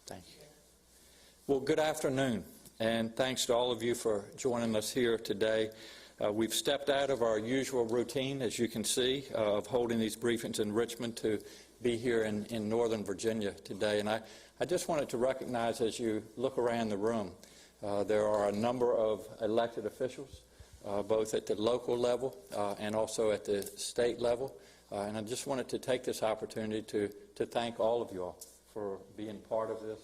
Thank you. Well, good afternoon, and thanks to all of you for joining us here today. We've stepped out of our usual routine, as you can see, of holding these briefings in Richmond to be here in Northern Virginia today. And I just wanted to recognize, as you look around the room, there are a number of elected officials, both at the local level and also at the state level. And I just wanted to take this opportunity to thank all of you all for being part of this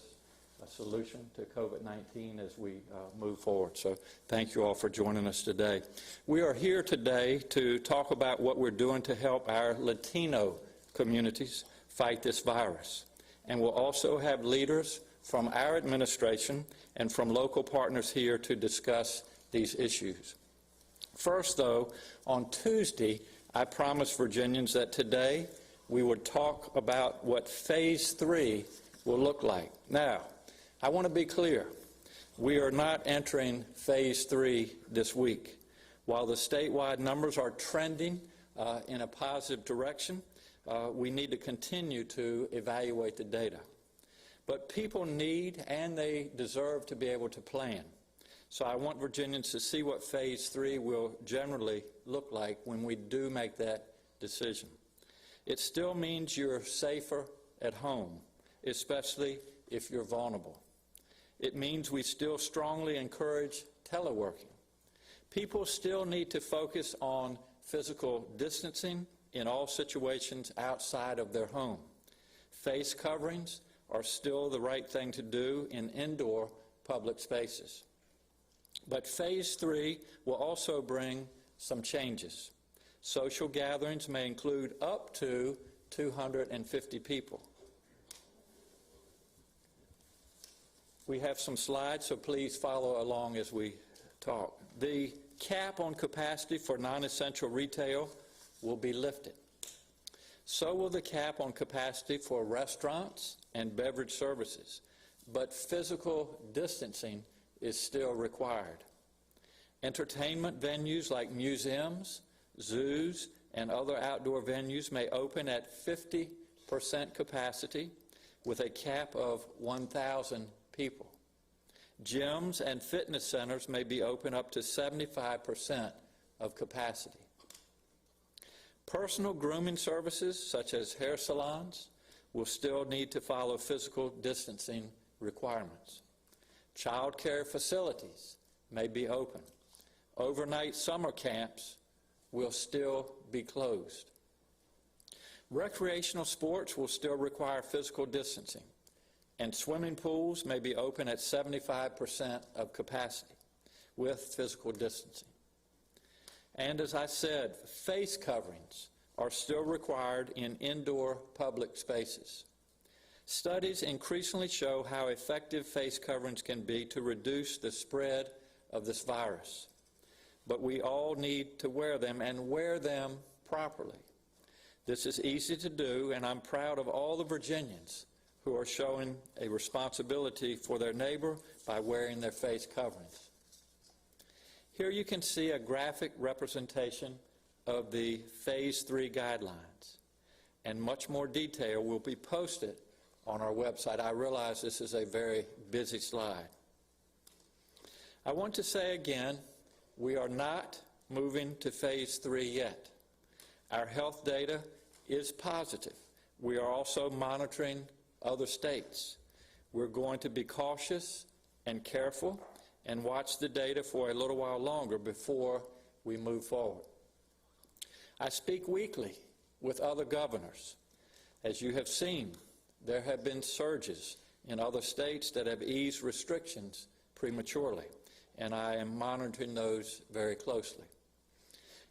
solution to COVID-19 as we move forward. So thank you all for joining us today. We are here today to talk about what we're doing to help our Latino communities fight this virus. And we'll also have leaders from our administration and from local partners here to discuss these issues. First, though, on Tuesday, I promised Virginians that today we would talk about what Phase 3 will look like. Now, I want to be clear. We are not entering Phase 3 this week. While the statewide numbers are trending in a positive direction, we need to continue to evaluate the data. But people need and they deserve to be able to plan. So I want Virginians to see what Phase 3 will generally look like when we do make that decision. It still means you're safer at home, especially if you're vulnerable. It means we still strongly encourage teleworking. People still need to focus on physical distancing in all situations outside of their home. Face coverings are still the right thing to do in indoor public spaces. But Phase 3 will also bring some changes. Social gatherings may include up to 250 people. We have some slides, so please follow along as we talk. The cap on capacity for non-essential retail will be lifted. So will the cap on capacity for restaurants and beverage services, but physical distancing is still required. Entertainment venues like museums, zoos, and other outdoor venues may open at 50% capacity with a cap of 1,000 people. Gyms and fitness centers may be open up to 75% of capacity. Personal grooming services, such as hair salons, will still need to follow physical distancing requirements. Child care facilities may be open. Overnight summer camps will still be closed. Recreational sports will still require physical distancing, and swimming pools may be open at 75% of capacity with physical distancing. And as I said, face coverings are still required in indoor public spaces. Studies increasingly show how effective face coverings can be to reduce the spread of this virus. But we all need to wear them and wear them properly. This is easy to do, and I'm proud of all the Virginians who are showing a responsibility for their neighbor by wearing their face coverings. Here you can see a graphic representation of the Phase 3 guidelines, and much more detail will be posted on our website. I realize this is a very busy slide. I want to say again, we are not moving to Phase 3 yet. Our health data is positive. We are also monitoring other states. We're going to be cautious and careful and watch the data for a little while longer before we move forward. I speak weekly with other governors. As you have seen, there have been surges in other states that have eased restrictions prematurely, and I am monitoring those very closely.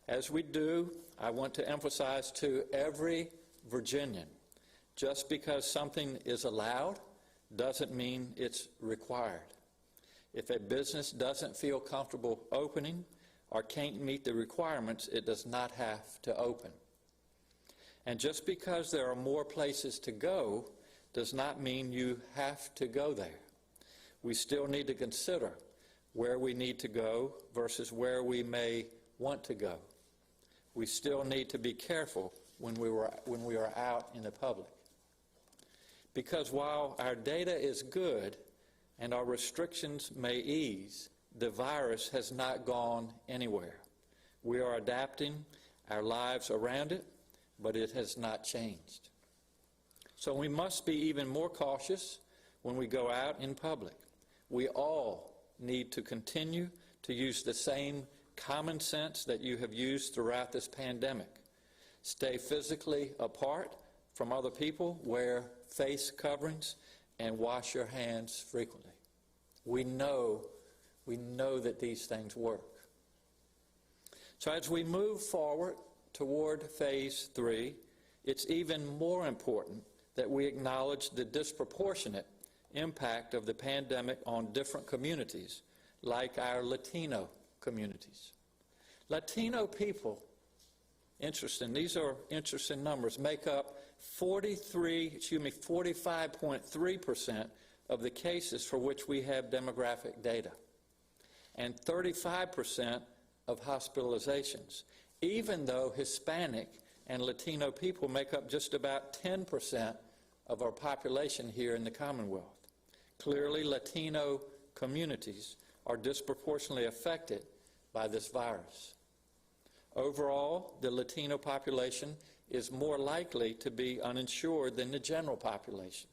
As we do, I want to emphasize to every Virginian, just because something is allowed doesn't mean it's required. If a business doesn't feel comfortable opening or can't meet the requirements, it does not have to open. And just because there are more places to go does not mean you have to go there. We still need to consider where we need to go versus where we may want to go. We still need to be careful when we are out in the public. because while our data is good and our restrictions may ease, the virus has not gone anywhere. We are adapting our lives around it, but it has not changed. So we must be even more cautious when we go out in public. We all need to continue to use the same common sense that you have used throughout this pandemic. Stay physically apart from other people, wear face coverings, and wash your hands frequently. We know that these things work. So as we move forward toward phase 3, it's even more important that we acknowledge the disproportionate impact of the pandemic on different communities, like our Latino communities. Latino people, interesting, these are interesting numbers, make up 45.3% of the cases for which we have demographic data, and 35% of hospitalizations, even though Hispanic and Latino people make up just about 10% of our population here in the Commonwealth. Clearly, Latino communities are disproportionately affected by this virus. Overall, the Latino population is more likely to be uninsured than the general population.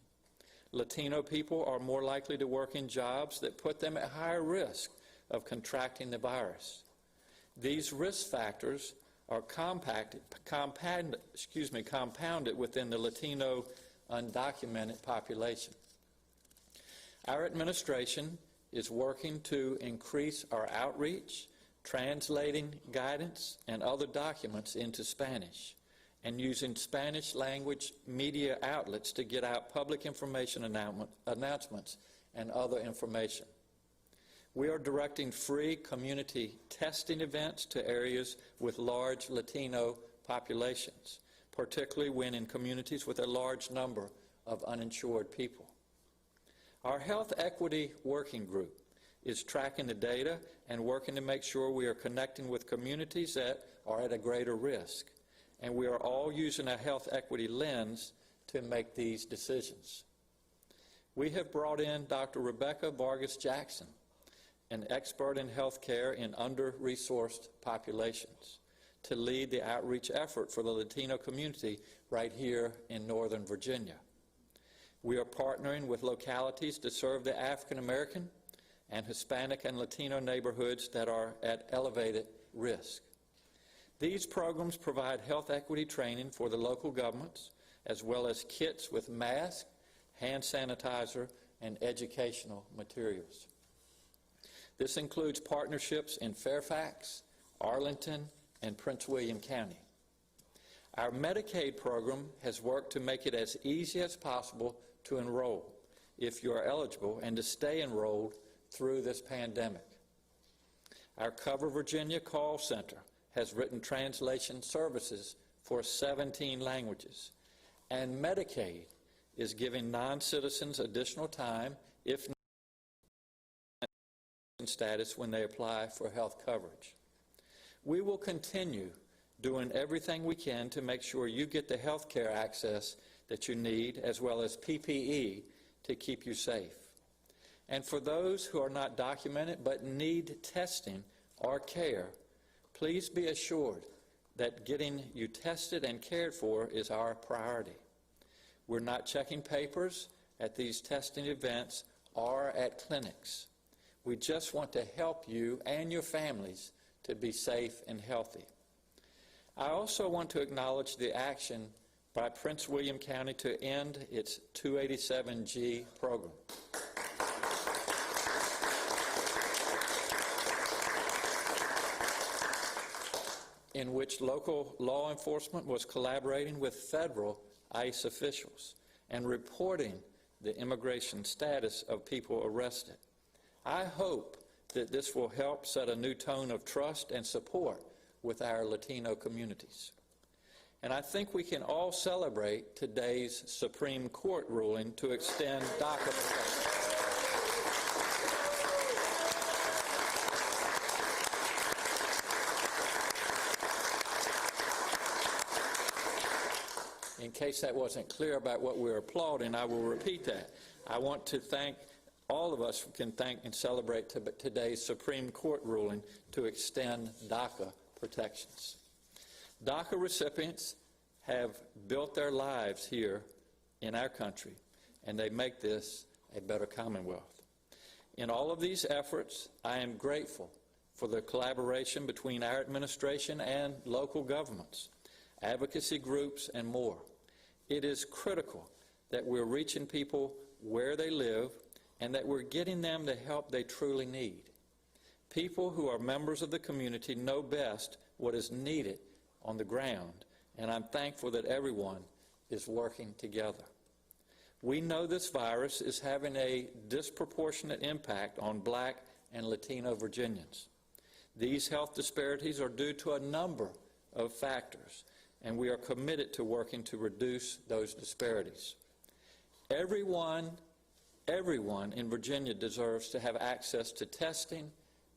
Latino people are more likely to work in jobs that put them at higher risk of contracting the virus. These risk factors are compounded within the Latino undocumented population. Our administration is working to increase our outreach, translating guidance and other documents into Spanish, and using Spanish language media outlets to get out public information announcements and other information. We are directing free community testing events to areas with large Latino populations, particularly when in communities with a large number of uninsured people. Our Health Equity Working Group is tracking the data and working to make sure we are connecting with communities that are at a greater risk. And we are all using a health equity lens to make these decisions. We have brought in Dr. Rebecca Vargas-Jackson, an expert in health care in under-resourced populations, to lead the outreach effort for the Latino community right here in Northern Virginia. We are partnering with localities to serve the African American and Hispanic and Latino neighborhoods that are at elevated risk. These programs provide health equity training for the local governments, as well as kits with masks, hand sanitizer, and educational materials. This includes partnerships in Fairfax, Arlington, and Prince William County. Our Medicaid program has worked to make it as easy as possible to enroll if you are eligible and to stay enrolled through this pandemic. Our Cover Virginia call center has written translation services for 17 languages, and Medicaid is giving non-citizens additional time if not status when they apply for health coverage. We will continue doing everything we can to make sure you get the health care access that you need, as well as PPE to keep you safe. And for those who are not documented but need testing or care, please be assured that getting you tested and cared for is our priority. We're not checking papers at these testing events or at clinics. We just want to help you and your families to be safe and healthy. I also want to acknowledge the action by Prince William County to end its 287G program. In which local law enforcement was collaborating with federal ICE officials and reporting the immigration status of people arrested. I hope that this will help set a new tone of trust and support with our Latino communities. And I think we can all celebrate today's Supreme Court ruling to extend DACA protection. in case that wasn't clear about what we're applauding, I will repeat that. I want to thank, all of us can thank and celebrate today's Supreme Court ruling to extend DACA protections. DACA recipients have built their lives here in our country, and they make this a better Commonwealth. In all of these efforts, I am grateful for the collaboration between our administration and local governments, advocacy groups, and more. It is critical that we're reaching people where they live and that we're getting them the help they truly need. People who are members of the community know best what is needed on the ground, and I'm thankful that everyone is working together. We know this virus is having a disproportionate impact on Black and Latino Virginians. These health disparities are due to a number of factors, and we are committed to working to reduce those disparities. Everyone in Virginia deserves to have access to testing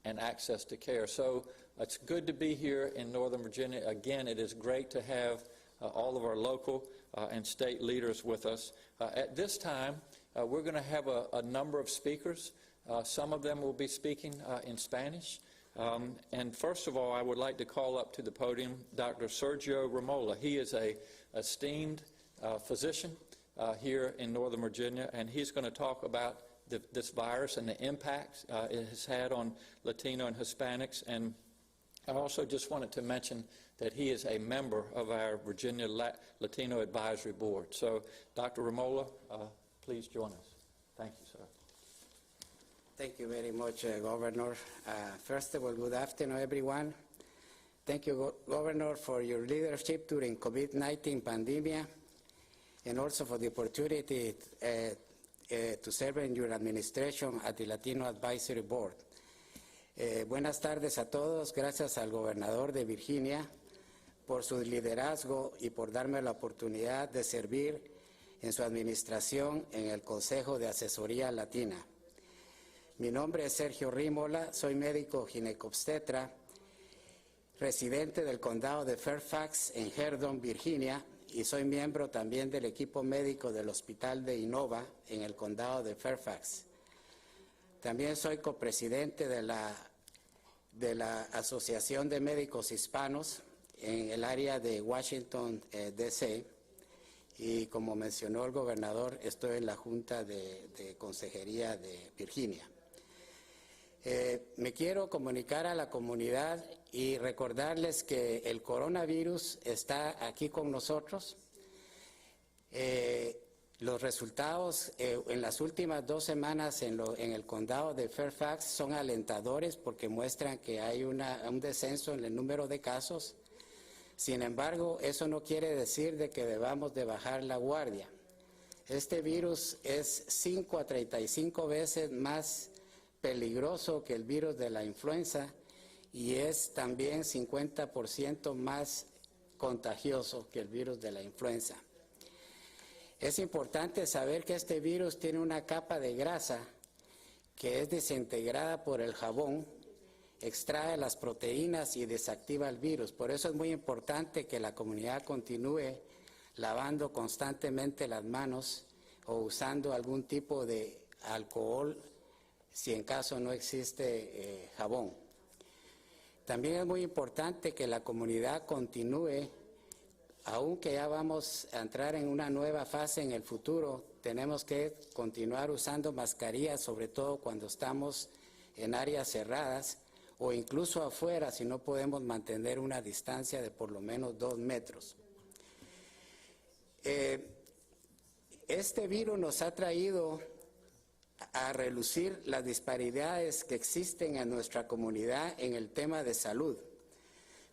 and access to care. So it's good to be here in Northern Virginia. Again, it is great to have all of our local and state leaders with us. At this time, we're going to have a number of speakers. Some of them will be speaking in Spanish. And first of all, I would like to call up to the podium Dr. Sergio Ramola. He is an esteemed physician here in Northern Virginia, and he's going to talk about this virus and the impacts it has had on Latino and Hispanics. And I also just wanted to mention that he is a member of our Virginia Latino Advisory Board. So, Dr. Ramola, please join us. Thank you, sir. Thank you very much, Governor. First of all, good afternoon, everyone. Thank you, Governor, for your leadership during COVID-19 pandemic, and also for the opportunity to serve in your administration at the Latino Advisory Board. Buenas tardes a todos. Gracias al gobernador de Virginia por su liderazgo y por darme la oportunidad de servir en su administración en el Consejo de Asesoría Latina. Mi nombre es Sergio Ramola, soy médico ginecobstetra, residente del condado de Fairfax en Herndon, Virginia, y soy miembro también del equipo médico del Hospital de Innova en el condado de Fairfax. También soy copresidente de la Asociación de Médicos Hispanos en el área de Washington, D.C., y como mencionó el gobernador, estoy en la Junta de Consejería de Virginia. Me quiero comunicar a la comunidad y recordarles que el coronavirus está aquí con nosotros. Los resultados en las últimas 2 semanas en el condado de Fairfax son alentadores porque muestran que hay un descenso en el número de casos. Sin embargo, eso no quiere decir de que debamos de bajar la guardia. Este virus es 5 a 35 veces más peligroso que el virus de la influenza y es también 50% más contagioso que el virus de la influenza. Es importante saber que este virus tiene una capa de grasa que es desintegrada por el jabón, extrae las proteínas y desactiva el virus. Por eso es muy importante que la comunidad continúe lavando constantemente las manos o usando algún tipo de alcohol si en caso no existe jabón. También es muy importante que la comunidad continúe, aunque ya vamos a entrar en una nueva fase en el futuro, tenemos que continuar usando mascarillas, sobre todo cuando estamos en áreas cerradas o incluso afuera si no podemos mantener una distancia de por lo menos 2 metros. Este virus nos ha traído a relucir las disparidades que existen en nuestra comunidad en el tema de salud.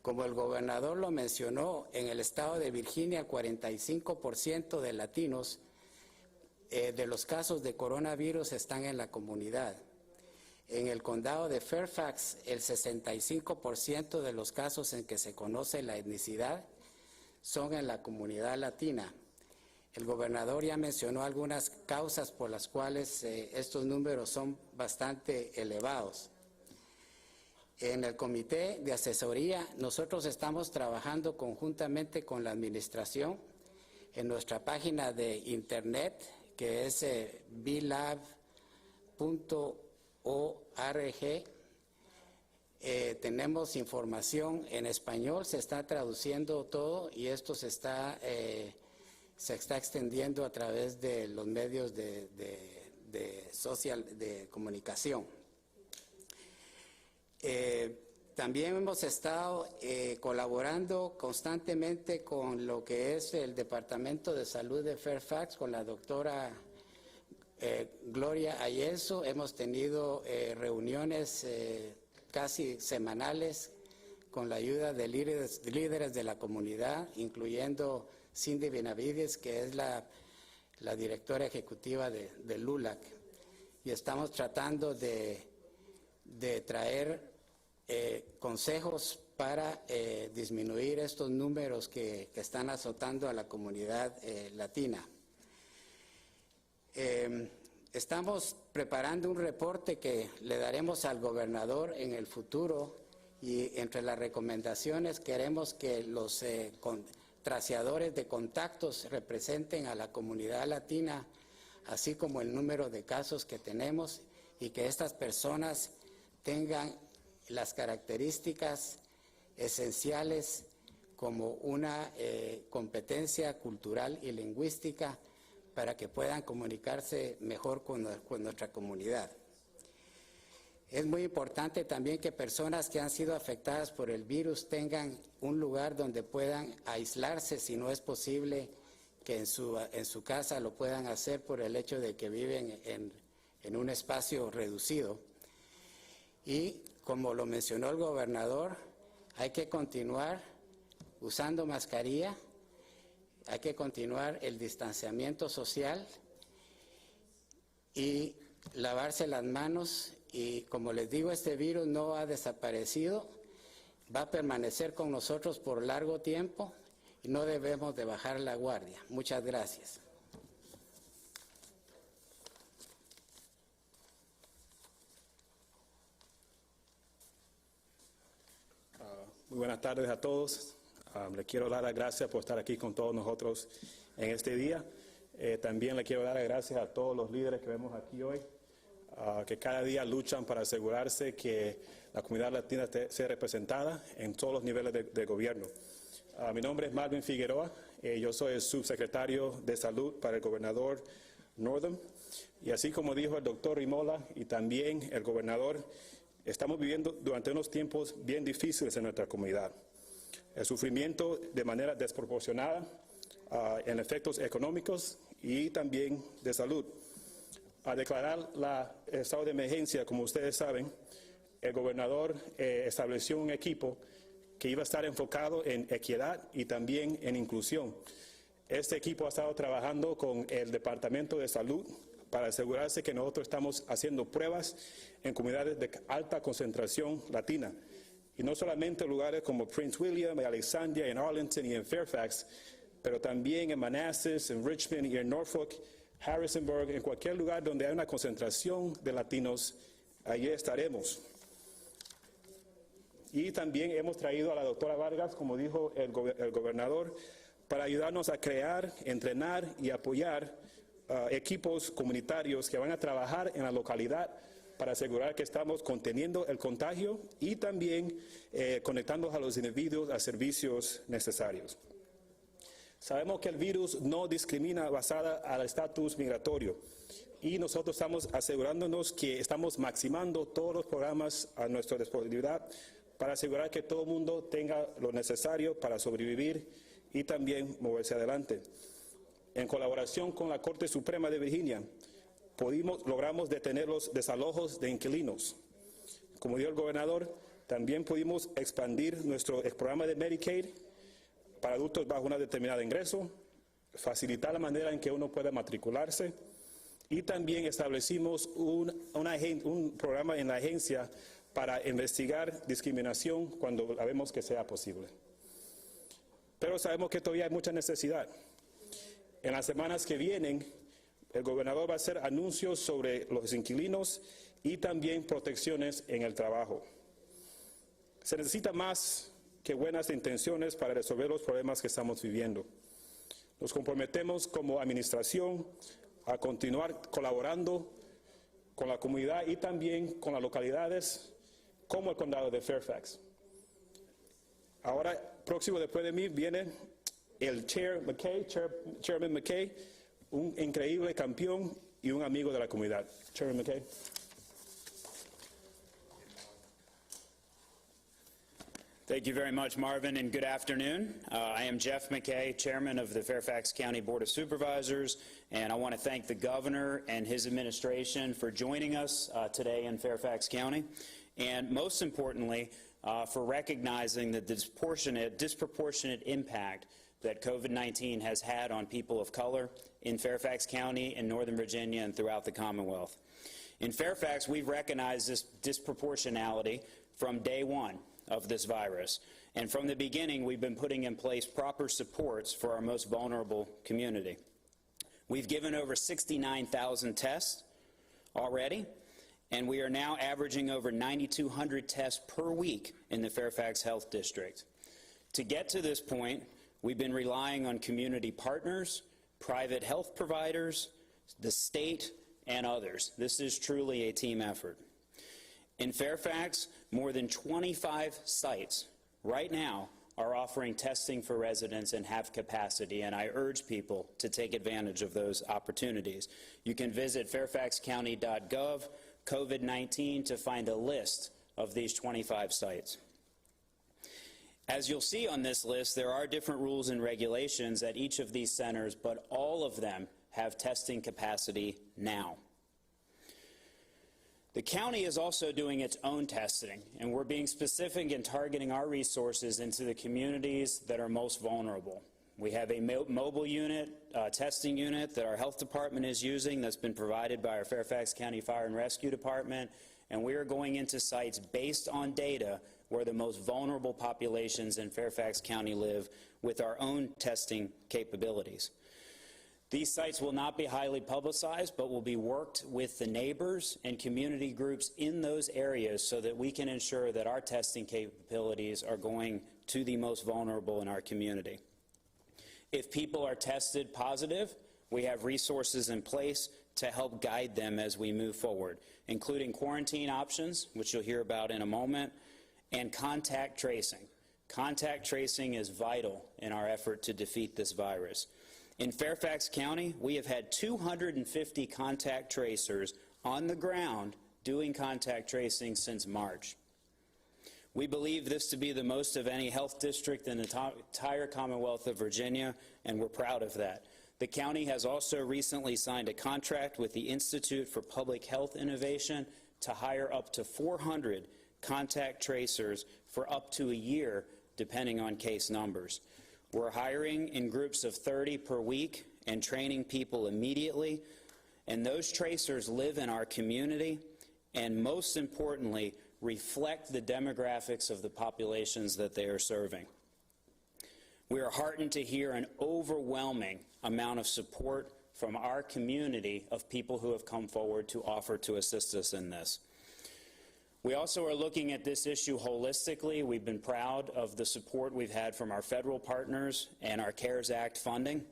Como el gobernador lo mencionó, en el estado de Virginia, 45% de latinos de los casos de coronavirus están en la comunidad. En el condado de Fairfax, el 65% de los casos en que se conoce la etnicidad son en la comunidad latina. El gobernador ya mencionó algunas causas por las cuales estos números son bastante elevados. En el comité de asesoría, nosotros estamos trabajando conjuntamente con la administración en nuestra página de internet, que es blab.org. Tenemos información en español, se está traduciendo todo y esto se está extendiendo a través de los medios de comunicación. También hemos estado colaborando constantemente con lo que es el Departamento de Salud de Fairfax, con la doctora Gloria Ayenso. Hemos tenido reuniones casi semanales con la ayuda de líderes de la comunidad, incluyendo Cindy Benavides, que es la directora ejecutiva de LULAC. Y estamos tratando de traer consejos para disminuir estos números que están azotando a la comunidad latina. Estamos preparando un reporte que le daremos al gobernador en el futuro y entre las recomendaciones queremos que los traceadores de contactos representen a la comunidad latina, así como el número de casos que tenemos y que estas personas tengan las características esenciales como una competencia cultural y lingüística para que puedan comunicarse mejor con nuestra comunidad. Es muy importante también que personas que han sido afectadas por el virus tengan un lugar donde puedan aislarse si no es posible que en su casa lo puedan hacer por el hecho de que viven en un espacio reducido. Y como lo mencionó el gobernador, hay que continuar usando mascarilla, hay que continuar el distanciamiento social y lavarse las manos. Y como les digo, este virus no ha desaparecido, va a permanecer con nosotros por largo tiempo y no debemos de bajar la guardia. Muchas gracias. Muy buenas tardes a todos. Le quiero dar las gracias por estar aquí con todos nosotros en este día. También le quiero dar las gracias a todos los líderes que vemos aquí hoy, que cada día luchan para asegurarse que la comunidad latina sea representada en todos los niveles de gobierno. Mi nombre es Marvin Figueroa, yo soy el subsecretario de Salud para el gobernador Northam, y así como dijo el doctor Ramola y también el gobernador, estamos viviendo durante unos tiempos bien difíciles en nuestra comunidad. El sufrimiento de manera desproporcionada en efectos económicos y también de salud. Al declarar el estado de emergencia, como ustedes saben, el gobernador estableció un equipo que iba a estar enfocado en equidad y también en inclusión. Este equipo ha estado trabajando con el Departamento de Salud para asegurarse que nosotros estamos haciendo pruebas en comunidades de alta concentración latina. Y no solamente en lugares como Prince William, en Alexandria, en Arlington y en Fairfax, pero también en Manassas, en Richmond y en Norfolk, Harrisonburg, en cualquier lugar donde hay una concentración de latinos, allí estaremos. Y también hemos traído a la doctora Vargas, como dijo el gobernador, para ayudarnos a crear, entrenar y apoyar equipos comunitarios que van a trabajar en la localidad para asegurar que estamos conteniendo el contagio y también conectando a los individuos a servicios necesarios. Sabemos que el virus no discrimina basada al estatus migratorio y nosotros estamos asegurándonos que estamos maximando todos los programas a nuestra disponibilidad para asegurar que todo el mundo tenga lo necesario para sobrevivir y también moverse adelante. En colaboración con la Corte Suprema de Virginia, logramos detener los desalojos de inquilinos. Como dijo el gobernador, también pudimos expandir nuestro programa de Medicaid para adultos bajo una determinada ingreso, facilitar la manera en que uno pueda matricularse y también establecimos un programa en la agencia para investigar discriminación cuando vemos que sea posible. Pero sabemos que todavía hay mucha necesidad. En las semanas que vienen, el gobernador va a hacer anuncios sobre los inquilinos y también protecciones en el trabajo. Se necesita más que buenas intenciones para resolver los problemas que estamos viviendo. Nos comprometemos como administración a continuar colaborando con la comunidad y también con las localidades como el condado de Fairfax. Ahora, próximo después de mí, viene el Chairman Mckay, un increíble campeón y un amigo de la comunidad. Chairman Mckay. Thank you very much, Marvin, and good afternoon. I am Jeff Mckay, Chairman of the Fairfax County Board of Supervisors, and I want to thank the Governor and his administration for joining us today in Fairfax County, and most importantly, for recognizing the disproportionate impact that COVID-19 has had on people of color in Fairfax County, in Northern Virginia, and throughout the Commonwealth. In Fairfax, we've recognized this disproportionality from day one of this virus. And from the beginning, we've been putting in place proper supports for our most vulnerable community. We've given over 69,000 tests already, and we are now averaging over 9,200 tests per week in the Fairfax Health District. To get to this point, we've been relying on community partners, private health providers, the state, and others. This is truly a team effort. In Fairfax, more than 25 sites right now are offering testing for residents and have capacity, and I urge people to take advantage of those opportunities. You can visit fairfaxcounty.gov, COVID-19, to find a list of these 25 sites. As you'll see on this list, there are different rules and regulations at each of these centers, but all of them have testing capacity now. The county is also doing its own testing, and we're being specific in targeting our resources into the communities that are most vulnerable. We have a mobile unit, testing unit that our health department is using that's been provided by our Fairfax County Fire and Rescue Department, and we are going into sites based on data where the most vulnerable populations in Fairfax County live with our own testing capabilities. These sites will not be highly publicized, but will be worked with the neighbors and community groups in those areas so that we can ensure that our testing capabilities are going to the most vulnerable in our community. If people are tested positive, we have resources in place to help guide them as we move forward, including quarantine options, which you'll hear about in a moment, and contact tracing. Contact tracing is vital in our effort to defeat this virus. In Fairfax County, we have had 250 contact tracers on the ground doing contact tracing since March. We believe this to be the most of any health district in the entire Commonwealth of Virginia, and we're proud of that. The county has also recently signed a contract with the Institute for Public Health Innovation to hire up to 400 contact tracers for up to a year, depending on case numbers. We're hiring in groups of 30 per week and training people immediately, and those tracers live in our community and, most importantly, reflect the demographics of the populations that they are serving. We are heartened to hear an overwhelming amount of support from our community of people who have come forward to offer to assist us in this. We also are looking at this issue holistically. We've been proud of the support we've had from our federal partners and our CARES Act funding.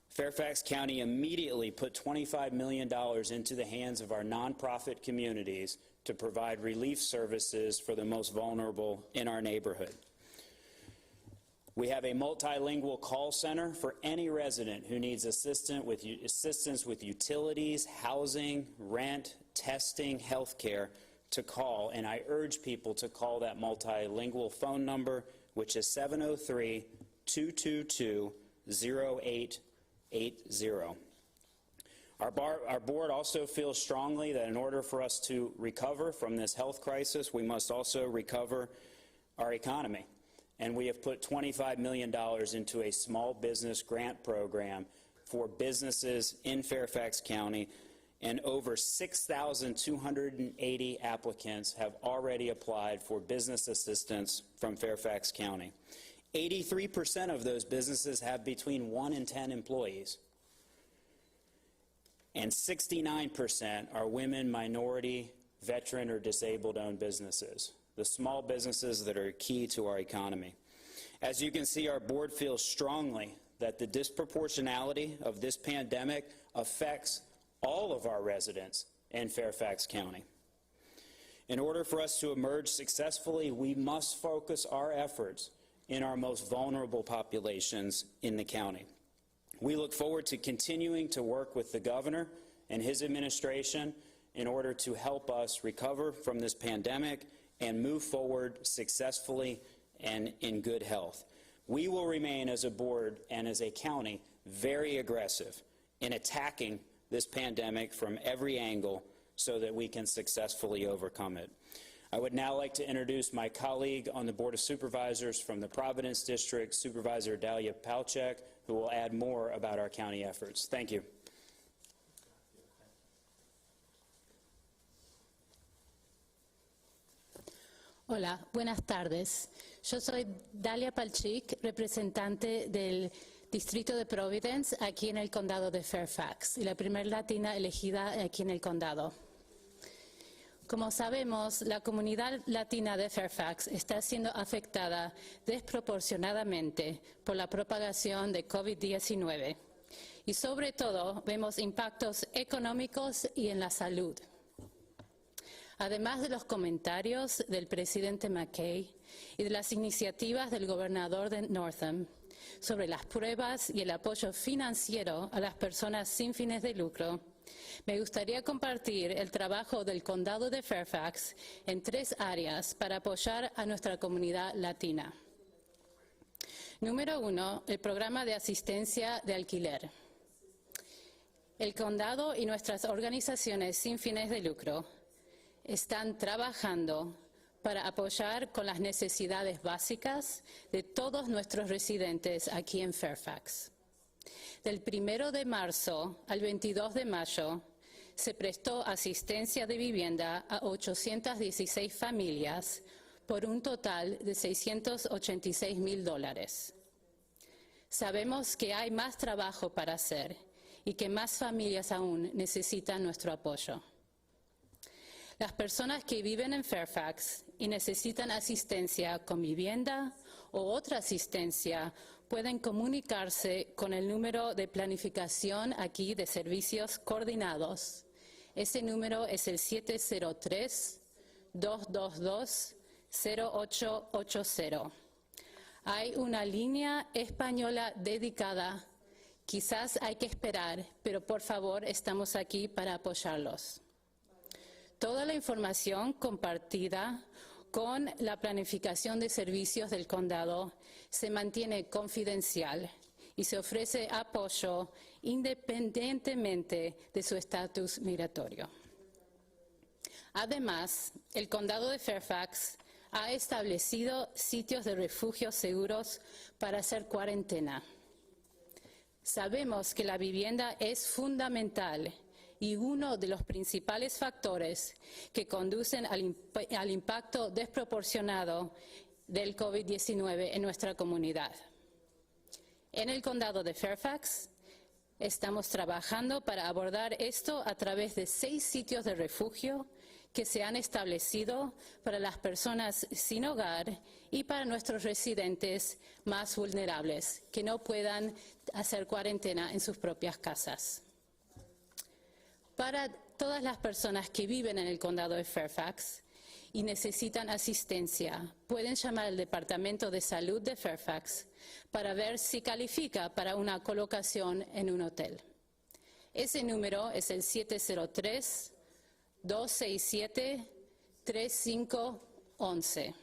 Fairfax County immediately put $25 million into the hands of our nonprofit communities to provide relief services for the most vulnerable in our neighborhood. We have a multilingual call center for any resident who needs assistance with utilities, housing, rent, testing, health care, to call, and I urge people to call that multilingual phone number, which is 703-222-0880. Our board also feels strongly that in order for us to recover from this health crisis, we must also recover our economy. And we have put $25 million into a small business grant program for businesses in Fairfax County, and over 6,280 applicants have already applied for business assistance from Fairfax County. 83% of those businesses have between 1 and 10 employees, and 69% are women, minority, veteran, or disabled-owned businesses, the small businesses that are key to our economy. As you can see, our board feels strongly that the disproportionality of this pandemic affects all of our residents in Fairfax County. In order for us to emerge successfully, we must focus our efforts in our most vulnerable populations in the county. We look forward to continuing to work with the governor and his administration in order to help us recover from this pandemic and move forward successfully and in good health. We will remain as a board and as a county very aggressive in attacking this pandemic from every angle so that we can successfully overcome it. I would now like to introduce my colleague on the Board of Supervisors from the Providence District, Supervisor Dalia Palczek, who will add more about our county efforts. Thank you. Hola, buenas tardes. Yo soy Dalia Palczek, representante del Distrito de Providence aquí en el condado de Fairfax y la primera latina elegida aquí en el condado. Como sabemos, la comunidad latina de Fairfax está siendo afectada desproporcionadamente por la propagación de COVID-19 y sobre todo vemos impactos económicos y en la salud. Además de los comentarios del presidente Mckay y de las iniciativas del gobernador de Northam sobre las pruebas y el apoyo financiero a las personas sin fines de lucro, me gustaría compartir el trabajo del condado de Fairfax en 3 áreas para apoyar a nuestra comunidad latina. Número 1, el programa de asistencia de alquiler. El condado y nuestras organizaciones sin fines de lucro están trabajando para apoyar con las necesidades básicas de todos nuestros residentes aquí en Fairfax. Del 1 de marzo al 22 de mayo se prestó asistencia de vivienda a 816 familias por un total de $686,000. Sabemos que hay más trabajo para hacer y que más familias aún necesitan nuestro apoyo. Las personas que viven en Fairfax y necesitan asistencia con vivienda o otra asistencia pueden comunicarse con el número de planificación aquí de servicios coordinados. Ese número es el 703-222-0880. Hay una línea española dedicada. Quizás hay que esperar, pero por favor estamos aquí para apoyarlos. Toda la información compartida con la planificación de servicios del condado se mantiene confidencial y se ofrece apoyo independientemente de su estatus migratorio. Además, el condado de Fairfax ha establecido sitios de refugio seguros para hacer cuarentena. Sabemos que la vivienda es fundamental y uno de los principales factores que conducen al impacto desproporcionado del COVID-19 en nuestra comunidad. En el condado de Fairfax estamos trabajando para abordar esto a través de 6 sitios de refugio que se han establecido para las personas sin hogar y para nuestros residentes más vulnerables que no puedan hacer cuarentena en sus propias casas. Para todas las personas que viven en el condado de Fairfax y necesitan asistencia, pueden llamar al Departamento de Salud de Fairfax para ver si califica para una colocación en un hotel. Ese número es el 703-267-3511.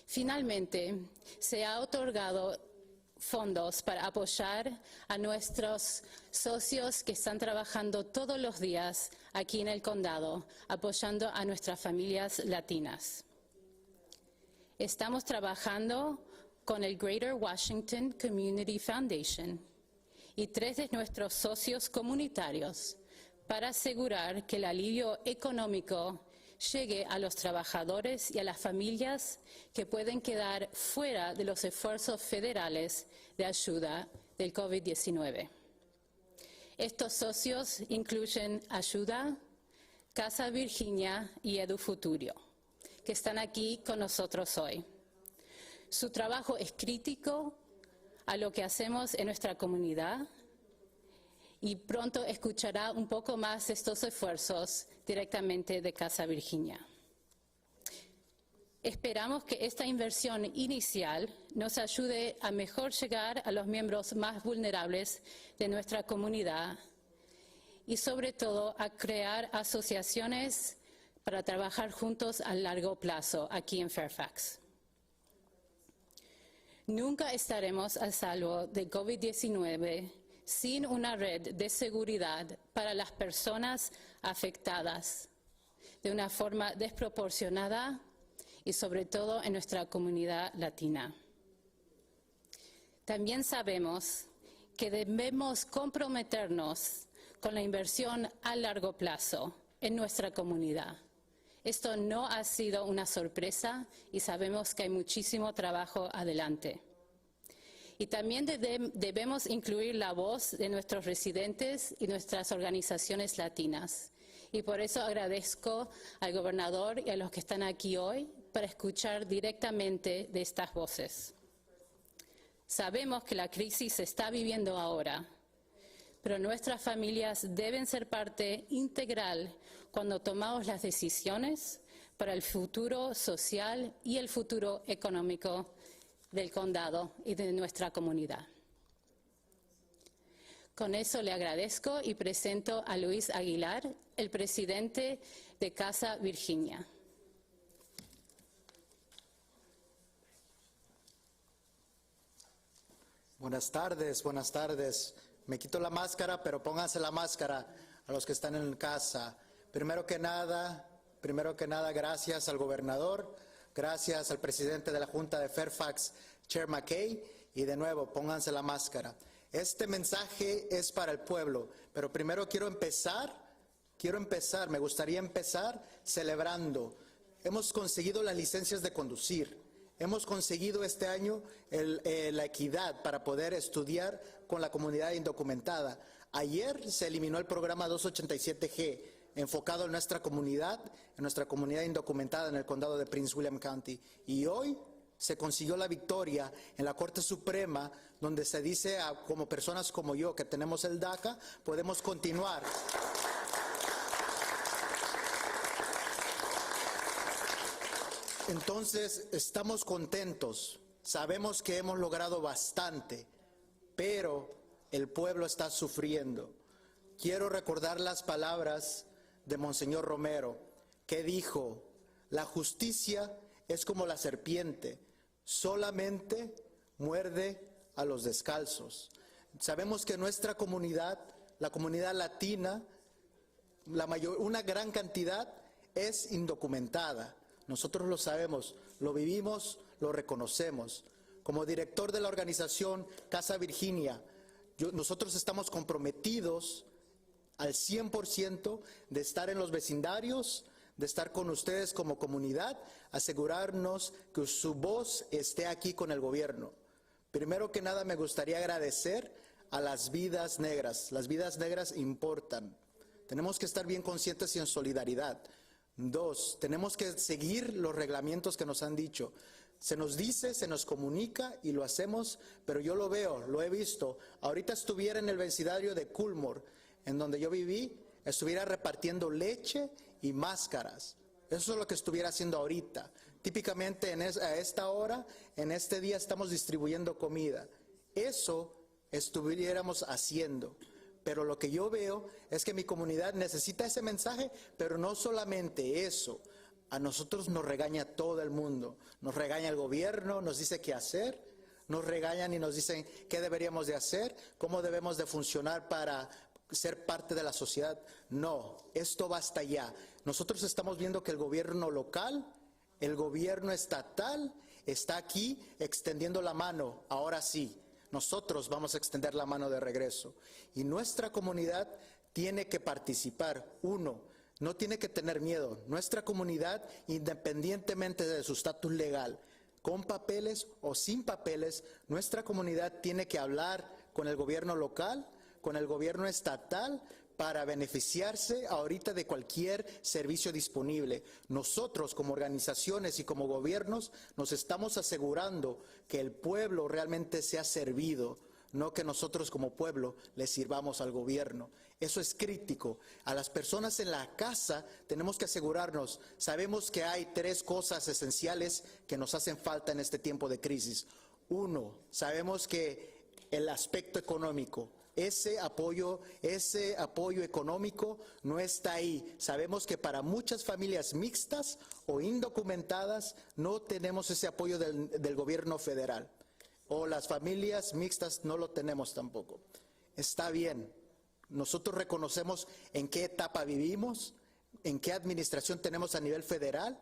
Finalmente, se ha otorgado fondos para apoyar a nuestros socios que están trabajando todos los días aquí en el condado, apoyando a nuestras familias latinas. Estamos trabajando con el Greater Washington Community Foundation y 3 de nuestros socios comunitarios para asegurar que el alivio económico llegue a los trabajadores y a las familias que pueden quedar fuera de los esfuerzos federales de ayuda del COVID-19. Estos socios incluyen Ayuda, Casa Virginia y EduFuturo, que están aquí con nosotros hoy. Su trabajo es crítico a lo que hacemos en nuestra comunidad y pronto escuchará un poco más de estos esfuerzos directamente de Casa Virginia. Esperamos que esta inversión inicial nos ayude a mejor llegar a los miembros más vulnerables de nuestra comunidad y sobre todo a crear asociaciones para trabajar juntos a largo plazo aquí en Fairfax. Nunca estaremos a salvo de COVID-19 sin una red de seguridad para las personas afectadas de una forma desproporcionada y sobre todo en nuestra comunidad latina. También sabemos que debemos comprometernos con la inversión a largo plazo en nuestra comunidad. Esto no ha sido una sorpresa y sabemos que hay muchísimo trabajo adelante. Y también debemos incluir la voz de nuestros residentes y nuestras organizaciones latinas. Y por eso agradezco al gobernador y a los que están aquí hoy para escuchar directamente de estas voces. Sabemos que la crisis se está viviendo ahora, pero nuestras familias deben ser parte integral cuando tomamos las decisiones para el futuro social y el futuro económico del condado y de nuestra comunidad. Con eso le agradezco y presento a Luis Aguilar, el presidente de Casa Virginia. Buenas tardes, buenas tardes. Me quito la máscara, pero pónganse la máscara a los que están en casa. Primero que nada, gracias al gobernador, gracias al presidente de la Junta de Fairfax, Chair Mckay, y de nuevo, pónganse la máscara. Este mensaje es para el pueblo, pero primero me gustaría empezar celebrando. Hemos conseguido las licencias de conducir. Hemos conseguido este año la equidad para poder estudiar con la comunidad indocumentada. Ayer se eliminó el programa 287G, enfocado en nuestra comunidad indocumentada en el condado de Prince William County. Y hoy se consiguió la victoria en la Corte Suprema, donde se dice como personas como yo que tenemos el DACA, podemos continuar. Entonces, estamos contentos, sabemos que hemos logrado bastante, pero el pueblo está sufriendo. Quiero recordar las palabras de Monseñor Romero, que dijo: la justicia es como la serpiente, solamente muerde a los descalzos. Sabemos que nuestra comunidad, la comunidad latina, una gran cantidad es indocumentada. Nosotros lo sabemos, lo vivimos, lo reconocemos. Como director de la organización Casa Virginia, nosotros estamos comprometidos al 100% de estar en los vecindarios, de estar con ustedes como comunidad, asegurarnos que su voz esté aquí con el gobierno. Primero que nada, me gustaría agradecer a las vidas negras. Las vidas negras importan. Tenemos que estar bien conscientes y en solidaridad. 2, tenemos que seguir los reglamentos que nos han dicho. Se nos dice, se nos comunica y lo hacemos, pero yo lo veo, lo he visto. Ahorita estuviera en el vecindario de Coolmore, en donde yo viví, estuviera repartiendo leche y máscaras. Eso es lo que estuviera haciendo ahorita. Típicamente a esta hora, en este día, estamos distribuyendo comida. Eso estuviéramos haciendo. Pero lo que yo veo es que mi comunidad necesita ese mensaje, pero no solamente eso. A nosotros nos regaña todo el mundo. Nos regaña el gobierno, nos dice qué hacer, nos regañan y nos dicen qué deberíamos de hacer, cómo debemos de funcionar para ser parte de la sociedad. No, esto va hasta allá. Nosotros estamos viendo que el gobierno local, el gobierno estatal está aquí extendiendo la mano. Ahora sí. Nosotros vamos a extender la mano de regreso. Y nuestra comunidad tiene que participar. Uno, no tiene que tener miedo. Nuestra comunidad, independientemente de su estatus legal, con papeles o sin papeles, nuestra comunidad tiene que hablar con el gobierno local, con el gobierno estatal, para beneficiarse ahorita de cualquier servicio disponible. Nosotros como organizaciones y como gobiernos nos estamos asegurando que el pueblo realmente sea servido, no que nosotros como pueblo le sirvamos al gobierno. Eso es crítico. A las personas en la casa tenemos que asegurarnos, sabemos que hay 3 cosas esenciales que nos hacen falta en este tiempo de crisis. 1, sabemos que el aspecto económico, ese apoyo económico no está ahí. Sabemos que para muchas familias mixtas o indocumentadas no tenemos ese apoyo del gobierno federal. O las familias mixtas no lo tenemos tampoco. Está bien, nosotros reconocemos en qué etapa vivimos, en qué administración tenemos a nivel federal,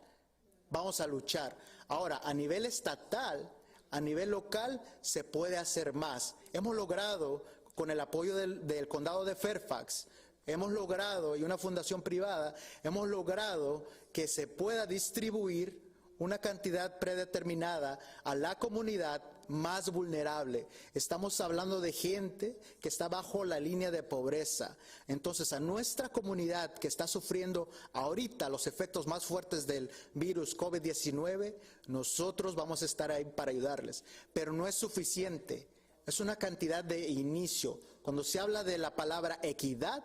vamos a luchar. Ahora, a nivel estatal, a nivel local, se puede hacer más. Hemos logrado, con el apoyo del condado de Fairfax, hemos logrado, y una fundación privada, hemos logrado que se pueda distribuir una cantidad predeterminada a la comunidad más vulnerable. Estamos hablando de gente que está bajo la línea de pobreza. Entonces, a nuestra comunidad que está sufriendo ahorita los efectos más fuertes del virus COVID-19, nosotros vamos a estar ahí para ayudarles. Pero no es suficiente. Es una cantidad de inicio. Cuando se habla de la palabra equidad,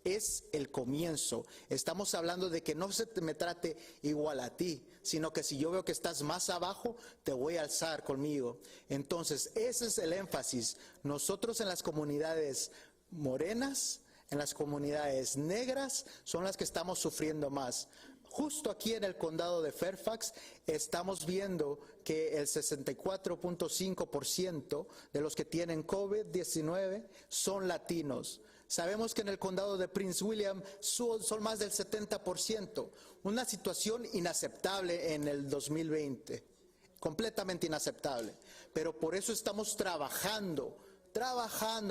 es el comienzo. Estamos hablando de que no se me trate igual a ti, sino que si yo veo que estás más abajo, te voy a alzar conmigo. Entonces, ese es el énfasis. Nosotros en las comunidades morenas, en las comunidades negras, son las que estamos sufriendo más. Justo aquí en el condado de Fairfax estamos viendo que el 64.5% de los que tienen COVID-19 son latinos. Sabemos que en el condado de Prince William son más del 70%, una situación inaceptable en el 2020, completamente inaceptable. Pero por eso estamos trabajando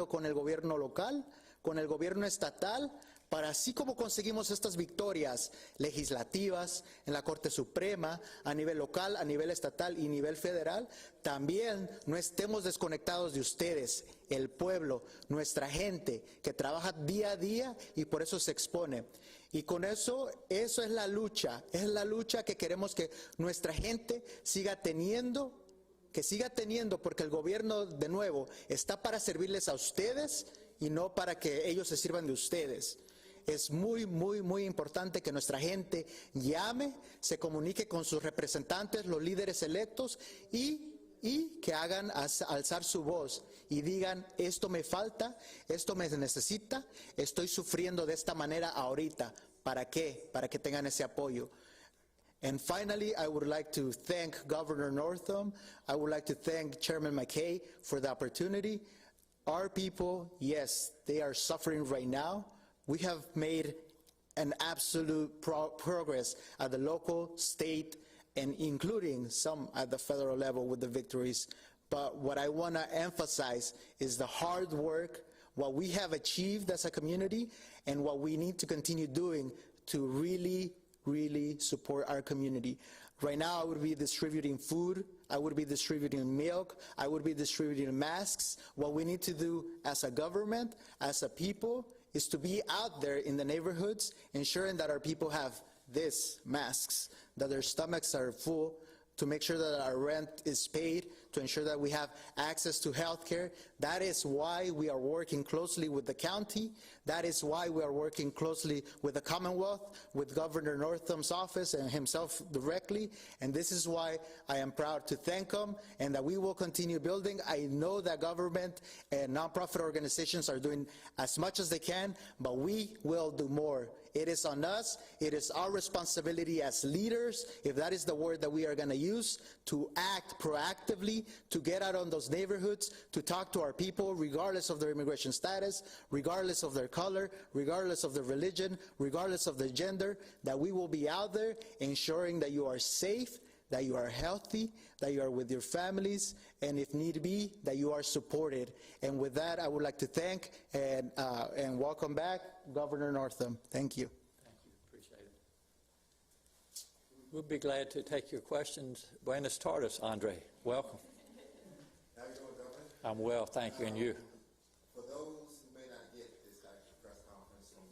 con el gobierno local, con el gobierno estatal, para así como conseguimos estas victorias legislativas en la Corte Suprema, a nivel local, a nivel estatal y nivel federal, también no estemos desconectados de ustedes, el pueblo, nuestra gente que trabaja día a día y por eso se expone. Y con eso es la lucha que queremos que nuestra gente siga teniendo, porque el gobierno, de nuevo, está para servirles a ustedes y no para que ellos se sirvan de ustedes. Es muy, muy, muy importante que nuestra gente llame, se comunique con sus representantes, los líderes electos y que hagan alzar su voz y digan, esto me falta, esto me necesita, estoy sufriendo de esta manera ahorita. ¿Para qué? Para que tengan ese apoyo. And finally, I would like to thank Governor Northam. I would like to thank Chairman Mckay for the opportunity. Our people, yes, they are suffering right now. We have made an absolute progress at the local, state, and including some at the federal level with the victories. But what I want to emphasize is the hard work, what we have achieved as a community, and what we need to continue doing to really, really support our community. Right now, I would be distributing food, I would be distributing milk, I would be distributing masks. What we need to do as a government, as a people, is to be out there in the neighborhoods, ensuring that our people have these masks, that their stomachs are full, to make sure that our rent is paid, to ensure that we have access to health care. That is why we are working closely with the county. That is why we are working closely with the Commonwealth, with Governor Northam's office and himself directly. And this is why I am proud to thank him and that we will continue building. I know that government and nonprofit organizations are doing as much as they can, but we will do more. It is on us. It is our responsibility as leaders, if that is the word that we are going to use, to act proactively, to get out on those neighborhoods, to talk to our people, regardless of their immigration status, regardless of their color, regardless of their religion, regardless of their gender, that we will be out there ensuring that you are safe, that you are healthy, that you are with your families, and if need be, that you are supported. And with that, I would like to thank and welcome back Governor Northam. Thank you. Thank you. Appreciate it. We'll be glad to take your questions. Buenas tardes, Andre. Welcome. How you doing, Governor? I'm well, thank you, and you. For those who may not get this press conference on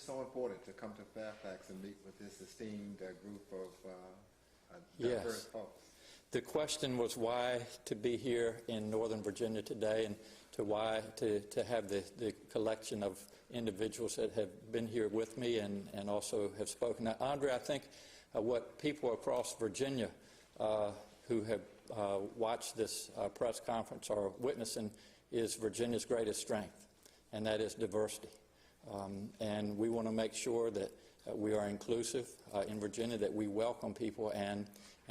so important to come to Fairfax and meet with this esteemed group of Yes. diverse folks? The question was why to be here in Northern Virginia today, and why to have the collection of individuals that have been here with me and also have spoken. Now, Andre, I think what people across Virginia who have watched this press conference are witnessing is Virginia's greatest strength, and that is diversity. And we want to make sure that we are inclusive in Virginia, that we welcome people, and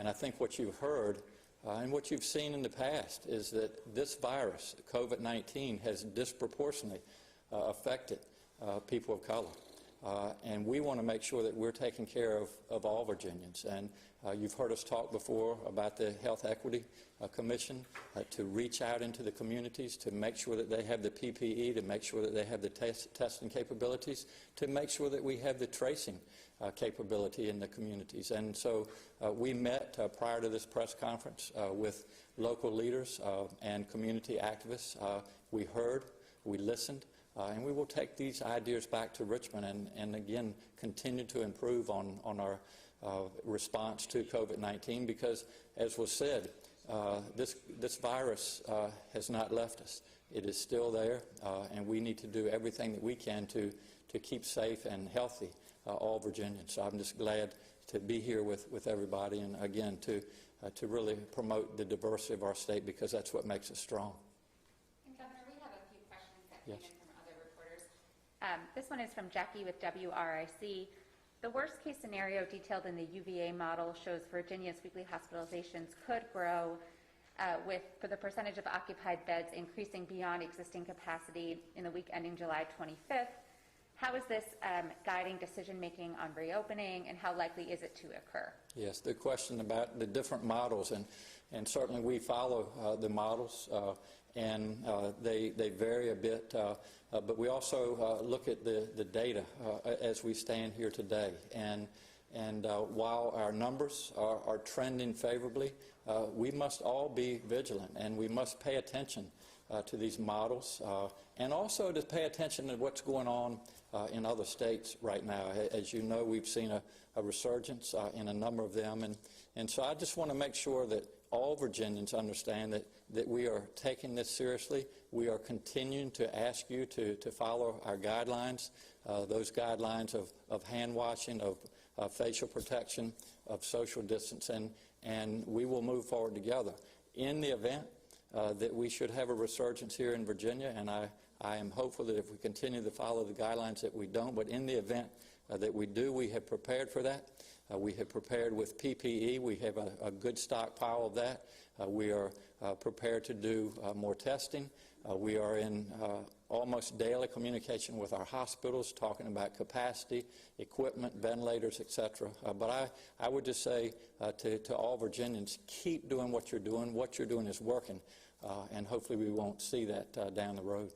I think what you've heard and what you've seen in the past is that this virus, COVID-19, has disproportionately affected people of color. And we want to make sure that we're taking care of all Virginians. And you've heard us talk before about the Health Equity Commission to reach out into the communities, to make sure that they have the PPE, to make sure that they have the testing capabilities, to make sure that we have the tracing capability in the communities. And so we met prior to this press conference with local leaders and community activists. We heard, we listened, and we will take these ideas back to Richmond and again continue to improve on our response to COVID-19, because, as was said, this virus has not left us. It is still there, and we need to do everything that we can to keep safe and healthy all Virginians. So I'm just glad to be here with everybody, and again to really promote the diversity of our state, because that's what makes us strong. And Governor, we have a few questions that Yes. came in from other reporters. This one is from Jackie with WRIC. The worst-case scenario detailed in the UVA model shows Virginia's weekly hospitalizations could grow for the percentage of occupied beds increasing beyond existing capacity in the week ending July 25th. How is this guiding decision-making on reopening, and how likely is it to occur? Yes, the question about the different models, and certainly we follow the models, and they vary a bit, but we also look at the data as we stand here today. And while our numbers are trending favorably, we must all be vigilant, and we must pay attention to these models, and also to pay attention to what's going on in other states right now. As you know, we've seen a resurgence in a number of them, and so I just want to make sure that all Virginians understand that we are taking this seriously. We are continuing to ask you to follow our guidelines, those guidelines of hand washing, of facial protection, of social distancing, and we will move forward together. In the event that we should have a resurgence here in Virginia, and I am hopeful that if we continue to follow the guidelines that we don't, but in the event that we do, we have prepared for that. We have prepared with PPE. We have a good stockpile of that. We are prepared to do more testing. We are in almost daily communication with our hospitals, talking about capacity, equipment, ventilators, etc. But I would just say to all Virginians, keep doing what you're doing. What you're doing is working, and hopefully we won't see that down the road.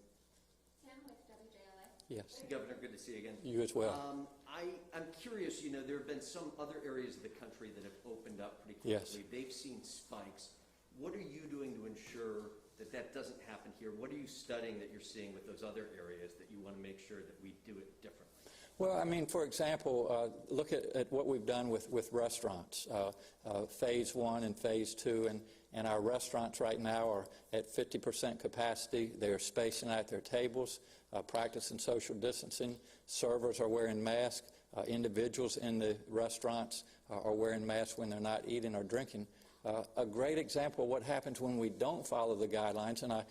Tim with WJLA. Yes. Governor, good to see you again. You as well. I'm curious, there have been some other areas of the country that have opened up pretty quickly. Yes. They've seen spikes. What are you doing to ensure that that doesn't happen here? What are you studying that you're seeing with those other areas that you want to make sure that we do it differently? Well, I mean, for example, look at what we've done with restaurants, Phase 1 and Phase 2, and our restaurants right now are at 50% capacity. They're spacing out their tables, practicing social distancing. Servers are wearing masks. Individuals in the restaurants are wearing masks when they're not eating or drinking. A great example of what happens when we don't follow the guidelines, and I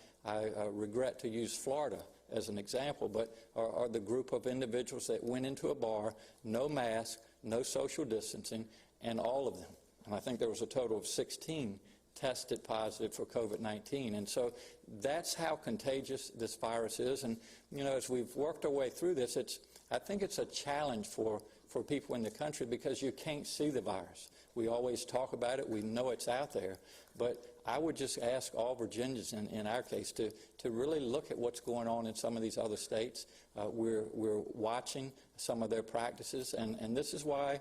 regret to use Florida as an example, but are the group of individuals that went into a bar, no mask, no social distancing, and all of them, and I think there was a total of 16, tested positive for COVID-19. And so that's how contagious this virus is. And, as we've worked our way through this, I think it's a challenge for people in the country, because you can't see the virus. We always talk about it. We know it's out there. But I would just ask all Virginians, in our case, to really look at what's going on in some of these other states. We're watching some of their practices, and this is why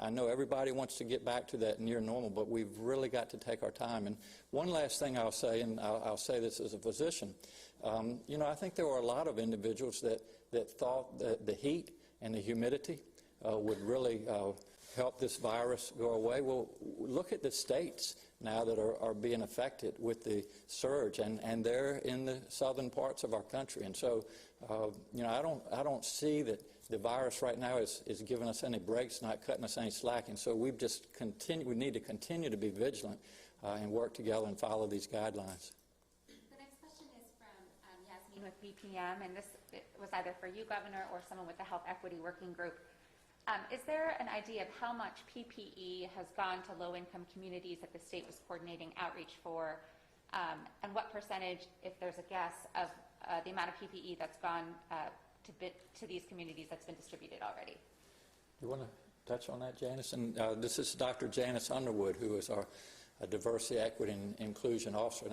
I know everybody wants to get back to that near normal, but we've really got to take our time. And one last thing I'll say, and I'll say this as a physician, I think there were a lot of individuals that thought that the heat and the humidity would really help this virus go away. Well, look at the states now that are being affected with the surge, and they're in the southern parts of our country. And so, I don't see that the virus right now is giving us any breaks, not cutting us any slack. And so we need to continue to be vigilant and work together and follow these guidelines. The next question is from Yasmin with BPM, and this was either for you, Governor, or someone with the Health Equity Working Group. Is there an idea of how much PPE has gone to low-income communities that the state was coordinating outreach for, and what percentage, if there's a guess, of the amount of PPE that's gone to these communities that's been distributed already? You want to touch on that, Janice? And this is Dr. Janice Underwood, who is our Diversity, Equity, and Inclusion Officer.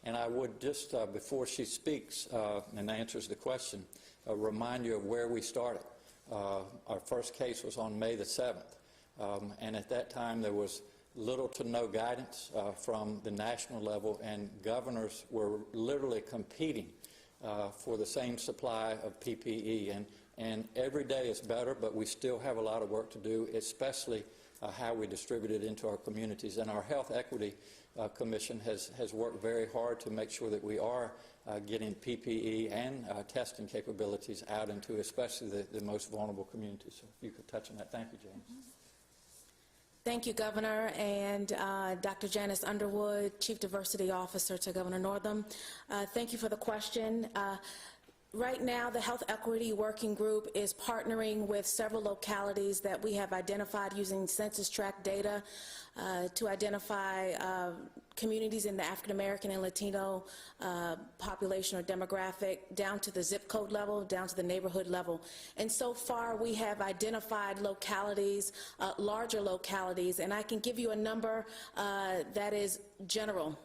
And I would just, before she speaks and answers the question, remind you of where we started. Our first case was on May the 7th, and at that time there was little to no guidance from the national level, and governors were literally competing for the same supply of PPE. And every day is better, but we still have a lot of work to do, especially how we distribute it into our communities. And our Health Equity Commission has worked very hard to make sure that we are getting PPE and testing capabilities out into especially the most vulnerable communities. So if you could touch on that. Thank you, James. Thank you, Governor, and Dr. Janice Underwood, Chief Diversity Officer to Governor Northam. Thank you for the question. Right now, the Health Equity Working Group is partnering with several localities that we have identified using census tract data to identify communities in the African American and Latino population or demographic down to the zip code level, down to the neighborhood level. And so far, we have identified localities, larger localities, and I can give you a number that is general.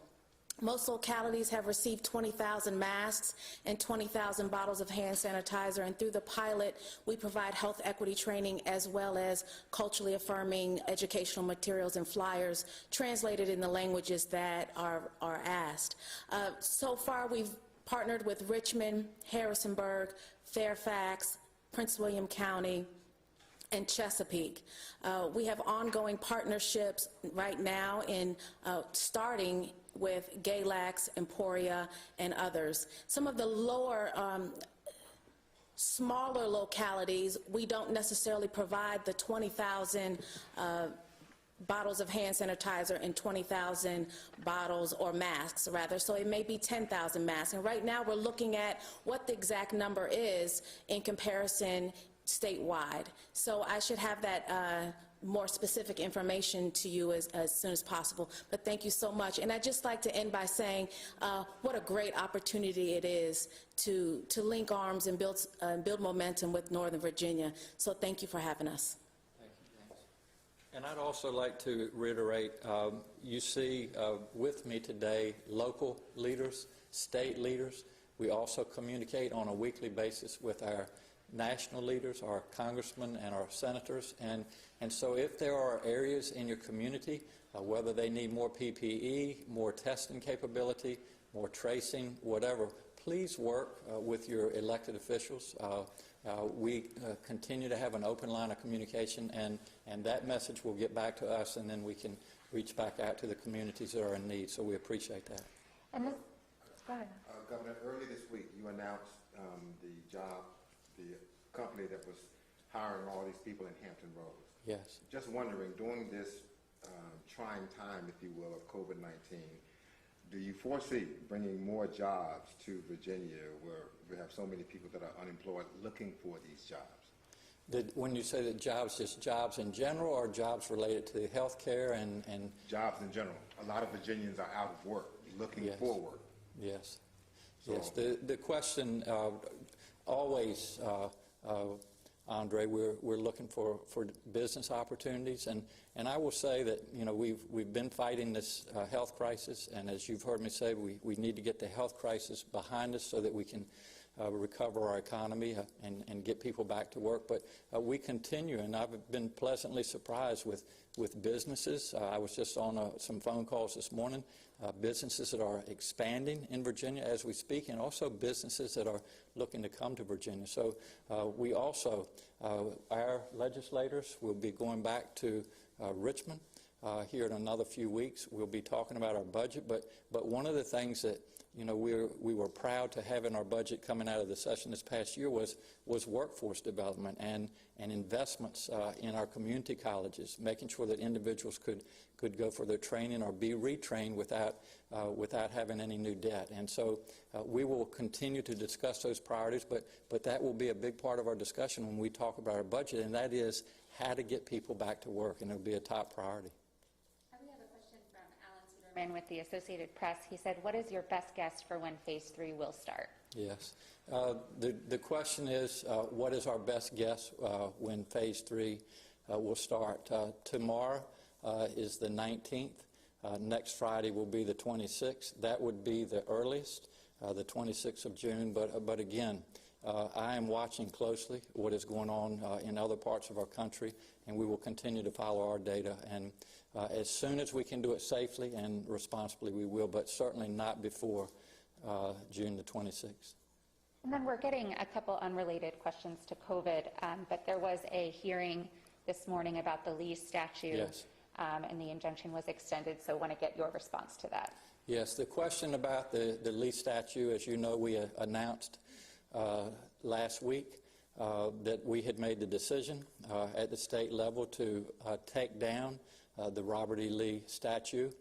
Most localities have received 20,000 masks and 20,000 bottles of hand sanitizer, and through the pilot, we provide health equity training as well as culturally affirming educational materials and flyers translated in the languages that are asked. So far, we've partnered with Richmond, Harrisonburg, Fairfax, Prince William County, and Chesapeake. We have ongoing partnerships right now in starting with Galax, Emporia, and others. Some of the lower, smaller localities, we don't necessarily provide the 20,000 bottles of hand sanitizer and 20,000 bottles or masks, rather. So it may be 10,000 masks. And right now we're looking at what the exact number is in comparison statewide. So I should have that more specific information to you as soon as possible. But thank you so much. And I'd just like to end by saying what a great opportunity it is to link arms and build momentum with Northern Virginia. So thank you for having us. Thank you, James. And I'd also like to reiterate, you see with me today local leaders, state leaders. We also communicate on a weekly basis with our national leaders, our congressmen and our senators, and so if there are areas in your community, whether they need more PPE, more testing capability, more tracing, whatever, please work with your elected officials. We continue to have an open line of communication, and that message will get back to us, and then we can reach back out to the communities that are in need, so we appreciate that. And this, go ahead. Governor, early this week you announced the company that was hiring all these people in Hampton Roads. Yes. Just wondering, during this trying time, if you will, of COVID-19, do you foresee bringing more jobs to Virginia where we have so many people that are unemployed looking for these jobs? When you say the jobs, just jobs in general or jobs related to health care and... Jobs in general. A lot of Virginians are out of work, looking for work. Yes. So, yes. The question always... Andre, we're looking for business opportunities, and I will say that we've been fighting this health crisis, and as you've heard me say, we need to get the health crisis behind us so that we can recover our economy and get people back to work. But we continue, and I've been pleasantly surprised with businesses. I was just on some phone calls this morning, businesses that are expanding in Virginia as we speak, and also businesses that are looking to come to Virginia. So we also, our legislators will be going back to Richmond here in another few weeks. We'll be talking about our budget, but one of the things that we were proud to have in our budget coming out of the session this past year was workforce development and investments in our community colleges, making sure that individuals could go for their training or be retrained without having any new debt. And so we will continue to discuss those priorities, but that will be a big part of our discussion when we talk about our budget, and that is how to get people back to work, and it will be a top priority. We have a question from Alan Suderman with the Associated Press. He said, what is your best guess for when Phase 3 will start? Yes. The question is, what is our best guess when Phase 3 will start? Tomorrow is the 19th. Next Friday will be the 26th. That would be the earliest, the 26th of June. But again, I am watching closely what is going on in other parts of our country, and we will continue to follow our data. And as soon as we can do it safely and responsibly, we will, but certainly not before June the 26th. And then we're getting a couple unrelated questions to COVID, but there was a hearing this morning about the Lee statute, yes. And the injunction was extended, so I want to get your response to that. Yes, the question about the Lee statute, as you know, we announced last week that we had made the decision at the state level to take down the Robert E. Lee statute.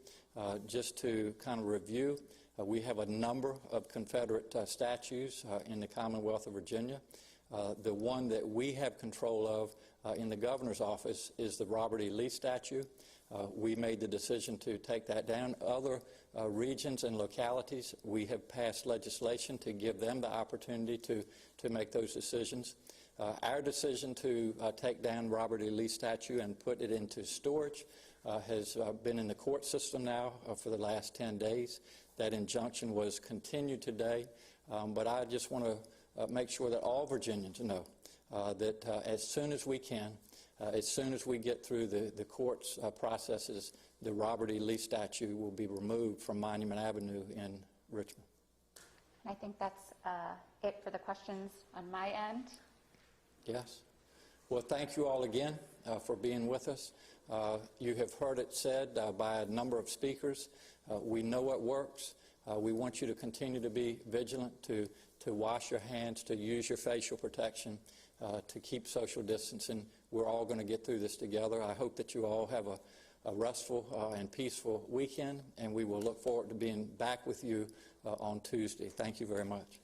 Just to kind of review, we have a number of Confederate statutes in the Commonwealth of Virginia. The one that we have control of in the governor's office is the Robert E. Lee statute. We made the decision to take that down. Other regions and localities, we have passed legislation to give them the opportunity to make those decisions. Our decision to take down Robert E. Lee statute and put it into storage has been in the court system now for the last 10 days. That injunction was continued today, but I just want to make sure that all Virginians know that as soon as we can, as soon as we get through the court's processes, the Robert E. Lee statute will be removed from Monument Avenue in Richmond. I think that's it for the questions on my end. Yes. Well, thank you all again for being with us. You have heard it said by a number of speakers. We know what works. We want you to continue to be vigilant, to wash your hands, to use your facial protection, to keep social distancing. We're all going to get through this together. I hope that you all have a restful and peaceful weekend, and we will look forward to being back with you on Tuesday. Thank you very much.